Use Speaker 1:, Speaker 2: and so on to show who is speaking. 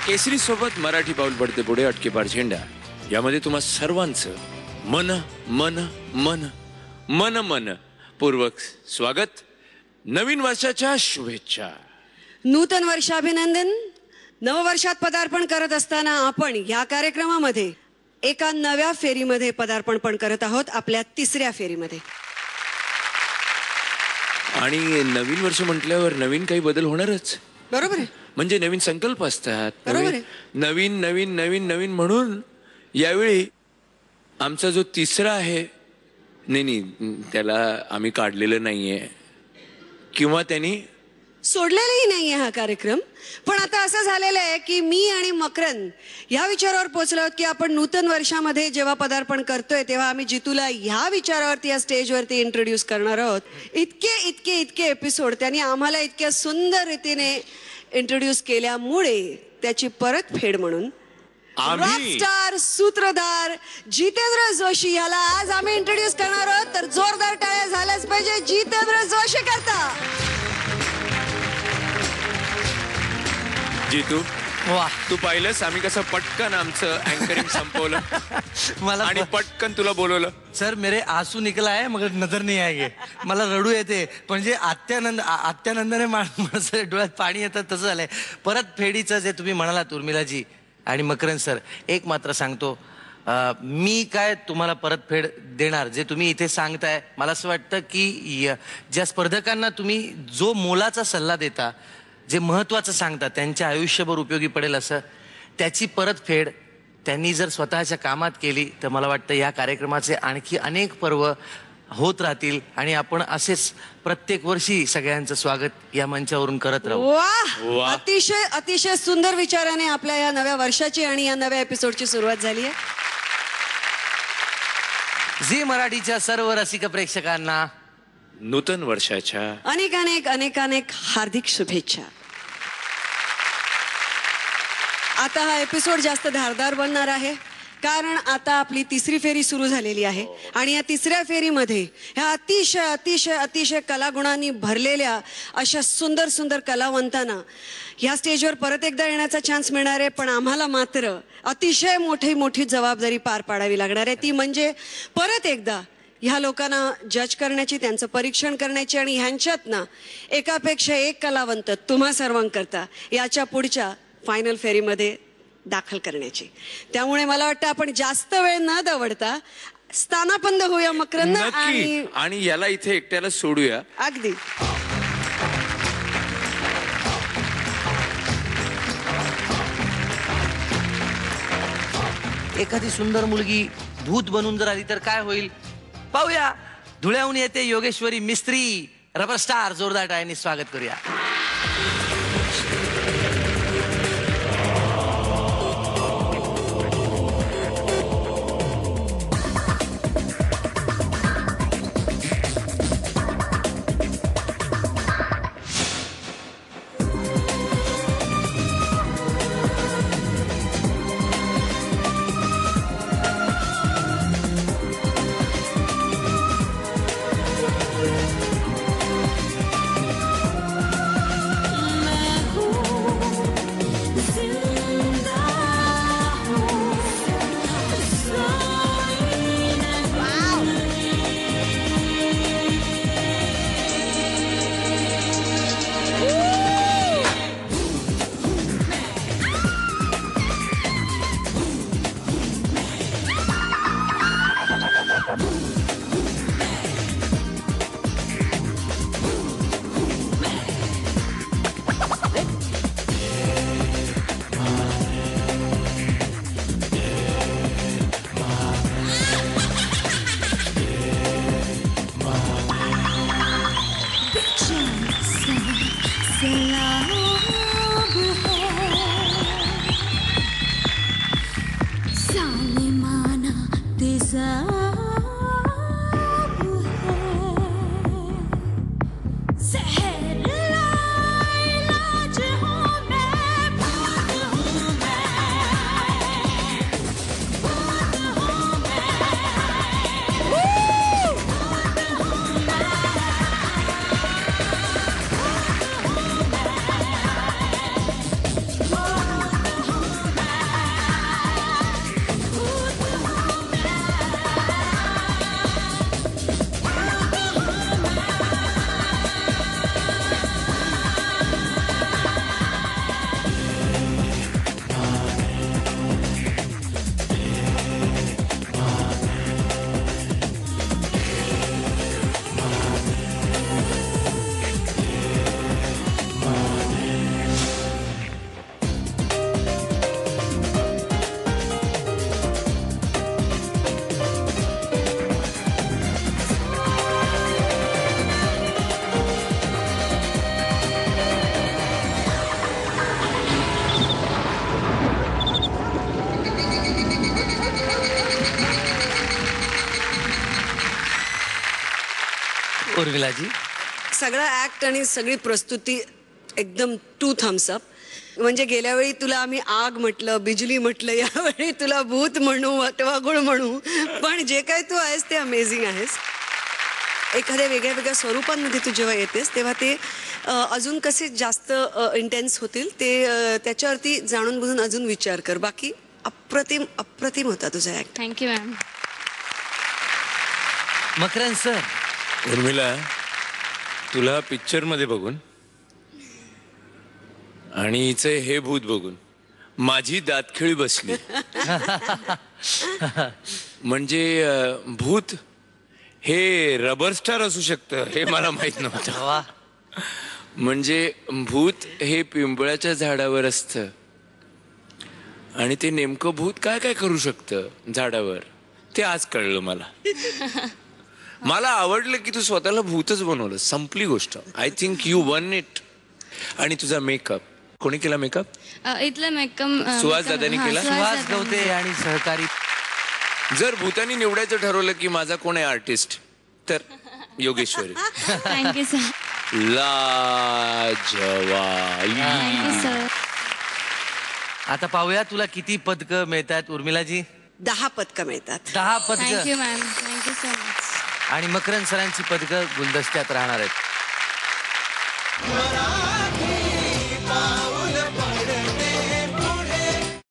Speaker 1: केसरी सोबत मराठी पाऊल पडते पुढे अटकेपार झेंडा यामध्ये तुम्हा सर्वांचं मन मन मन मन मन पूर्वक स्वागत. नवीन वर्षाच्या शुभेच्छा.
Speaker 2: नूतन वर्षाभिनंदन. नववर्षात पदार्पण करत असताना आपण या कार्यक्रमामध्ये एका नव्या फेरीमध्ये पदार्पण पण करत आहोत, आपल्या तिसऱ्या फेरीमध्ये.
Speaker 1: आणि नवीन वर्ष म्हटल्यावर नवीन काही बदल होणारच.
Speaker 2: बरोबर आहे.
Speaker 1: म्हणजे नवीन संकल्प असतात.
Speaker 2: बरोबर आहे.
Speaker 1: नवीन नवीन नवीन नवीन म्हणून यावेळी आमचा जो तिसरा आहे, नाही त्याला आम्ही काढलेलं नाहीये किंवा त्यांनी
Speaker 2: सोडलेलाही नाहीये हा कार्यक्रम. पण आता असं झालेलं आहे की मी आणि मकरंद ह्या विचारावर पोहोचलो आहोत की आपण नूतन वर्षामध्ये जेव्हा पदार्पण करतोय तेव्हा आम्ही जितूला ह्या विचारावरती या स्टेजवरती इंट्रोड्यूस करणार आहोत. इतके इतके इतके एपिसोड त्यांनी आम्हाला इतक्या सुंदर रीतीने इंट्रोड्यूस केल्यामुळे त्याची परतफेड म्हणून रॉकस्टार सूत्रधार जितेंद्र जोशी याला आज आम्ही इंट्रोड्यूस करणार आहोत. तर जोरदार टाळ्या झाल्याच पाहिजे जितेंद्र जोशी करता.
Speaker 1: जितू
Speaker 3: वाह,
Speaker 1: तू पाहिलंस आम्ही कसं पटकन आमचं अँकरिंग संपवलं
Speaker 3: मला
Speaker 1: आणि पटकन तुला बोलवलं.
Speaker 3: सर मेरे आंसू निकला है मगर नजर नहीं आएंगे. मला रडू येते. म्हणजे आत्यानंदाने माझ्या डोळ्यात पाणी येतं तसं झालंय. परत फेडीचं जे तुम्ही म्हणालात उर्मिलाजी आणि मकरंद सर, एक मात्र सांगतो, मी काय तुम्हाला परतफेड देणार जे तुम्ही इथे सांगताय. मला असं वाटतं की ज्या स्पर्धकांना तुम्ही जो मोलाचा सल्ला देता, जे महत्त्वाचं सांगता, त्यांच्या आयुष्यभर उपयोगी पडेल असं, त्याची परतफेड त्यांनी जर स्वतःच्या कामात केली तर मला वाटतं या कार्यक्रमाचे आणखी अनेक पर्व होत राहतील आणि आपण असेच प्रत्येक वर्षी सगळ्यांचं स्वागत या मंचावरून करत राहू.
Speaker 2: वाह, अतिशय अतिशय सुंदर विचाराने आपल्या या नव्या वर्षाची आणि या नव्या एपिसोडची सुरुवात झाली आहे.
Speaker 3: झी मराठीच्या सर्व रसिक प्रेक्षकांना
Speaker 1: नूतन वर्षाच्या
Speaker 2: अनेक अनेक अनेक अनेक हार्दिक शुभेच्छा. आता हा एपिसोड जास्त धारदार बनणार आहे कारण आता आपली तिसरी फेरी सुरू झालेली आहे आणि या तिसऱ्या फेरीमध्ये ह्या अतिशय अतिशय अतिशय कलागुणांनी भरलेल्या अशा सुंदर सुंदर कलावंतांना ह्या स्टेजवर परत एकदा येण्याचा चान्स मिळणार आहे. पण आम्हाला मात्र अतिशय मोठी जबाबदारी पार पाडावी लागणार आहे. ती म्हणजे परत एकदा ह्या लोकांना जज करण्याची, त्यांचं परीक्षण करण्याची आणि ह्यांच्यातनं एकापेक्षा एक कलावंत तुम्हा सर्वांकरता याच्या पुढच्या फायनल फेरीमध्ये दाखल करण्याची. त्यामुळे मला वाटतं आपण जास्त वेळ न दवडता स्थानापन्न होऊया मकरंद
Speaker 1: आणि याला इथे एकट्याला सोडूया.
Speaker 2: अगदी
Speaker 3: एखादी सुंदर मुलगी भूत बनून जर आली तर काय होईल पाहूया. धुळ्याहून येते योगेश्वरी मिस्त्री. रबर स्टार जोरदार टाळ्यांनी स्वागत करूया. उर्मिलाजी
Speaker 2: सगळा ऍक्ट आणि सगळी प्रस्तुती एकदम 2 thumbs up. म्हणजे गेल्या वेळी तुला आम्ही आग म्हटलं, बिजली म्हटलं, यावेळी तुला भूत म्हणू, वटवागुळ म्हणू, पण जे काही तू आहेस ते अमेझिंग आहेस. एखाद्या वेगळ्या वेगळ्या स्वरूपांमध्ये तू जेव्हा येतेस तेव्हा ते अजून कसे जास्त इंटेन्स होतील ते त्याच्यावरती जाणून बुजून अजून विचार कर. बाकी अप्रतिम अप्रतिम होता तुझा act.
Speaker 4: Thank you ma'am.
Speaker 3: Makarand sir
Speaker 1: Urmila, तुला पिक्चर मध्ये बघून आणि हिचं हे भूत बघून माझी दातखिळी बसली. म्हणजे भूत हे रबर स्टार असू शकतं हे मला माहित नव्हतं.
Speaker 3: वा
Speaker 1: म्हणजे भूत हे पिंपळाच्या झाडावर असतं आणि ते नेमकं भूत काय काय करू शकतं झाडावर ते आज कळलं मला. मला आवडलं की तू स्वतःला भूतच बनवलं. संपली गोष्ट. I think you one it. आणि तुझा मेकअप कोणी केला? मेकअप
Speaker 4: इथलं मेकअप
Speaker 1: सुहास दादांनी केला?
Speaker 3: सुहास गवते आणि सहकारी. जर
Speaker 1: भूतानी निवडायचं ठरवलं की माझा कोण आहे आर्टिस्ट तर योगेश्वरी.
Speaker 4: Thank you sir.
Speaker 1: लाजवाब.
Speaker 4: Thank you sir.
Speaker 3: आता पाहूया तुला किती पदकं मिळतात उर्मिलाजी.
Speaker 2: 10 पदकं मिळतात.
Speaker 3: 10 पदकं.
Speaker 4: Thank you ma'am. Thank you so much.
Speaker 3: आणि मकरंद सरांची पदकं गुलदस्त्यात राहणार आहेत.